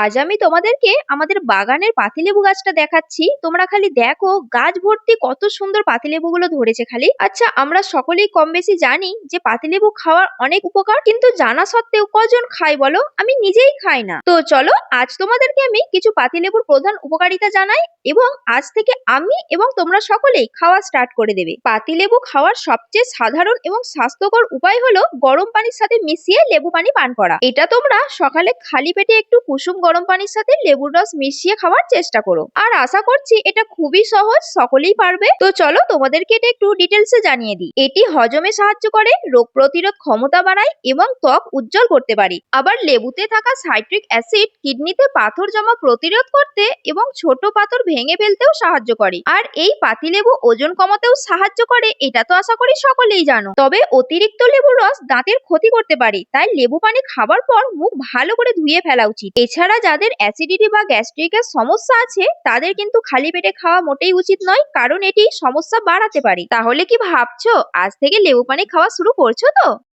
আজ আমি তোমাদেরকে আমাদের বাগানের পাতিলেবু গাছটা দেখাচ্ছি। তোমরা খালি দেখো, গাছ ভর্তি কত সুন্দর পাতিলেবুগুলো ধরেছে খালি। আচ্ছা, আমরা সকলেই কম বেশি জানি যে পাতিলেবু খাওয়ার অনেক উপকার, কিন্তু জানা সত্ত্বেও কজন খায় বলো? আমি নিজেই খাই না। তো চলো, আজ তোমাদেরকে আমি কিছু পাতিলেবুর প্রধান উপকারিতা জানাই, এবং আজ থেকে আমি এবং তোমরা সকলেই খাওয়া স্টার্ট করে দেবে। পাতিলেবু খাওয়ার সবচেয়ে সাধারণ এবং স্বাস্থ্যকর উপায় হলো গরম পানির সাথে মিশিয়ে লেবু পানি পান করা। এটা তোমরা সকালে খালি পেটে একটু কুসুম গরম পানির সাথে লেবুর রস মিশিয়ে খাওয়ার চেষ্টা করো। আর আশা করছি এটা খুবই সহজ, সকলেই পারবে। তো চলো তোমাদেরকে এটা একটু ডিটেলসে জানিয়ে দিই। এটি হজমে সাহায্য করে, রোগ প্রতিরোধ ক্ষমতা বাড়ায় এবং ত্বক উজ্জ্বল করতে পারে। আবার লেবুতে থাকা সাইট্রিক অ্যাসিড কিডনিতে পাথর জমা প্রতিরোধ করতে এবং ছোট পাথর ভেঙে ফেলতেও সাহায্য করে। আর এই পাতিলেবু ওজন কমাতেও সাহায্য করে, এটা তো আশা করি সকলেই জানো। তবে অতিরিক্ত লেবুর রস দাঁতের ক্ষতি করতে পারে, তাই লেবু পানি খাবার পর মুখ ভালো করে ধুয়ে ফেলা উচিত। এছাড়া যাদের অ্যাসিডিটি বা গ্যাস্ট্রিকের সমস্যা আছে, তাদের কিন্তু খালি পেটে খাওয়া মোটেই উচিত নয়, কারণ এটি সমস্যা বাড়াতে পারে। তাহলে কি ভাবছো, আজ থেকে লেবু পানি খাওয়া শুরু করছো তো?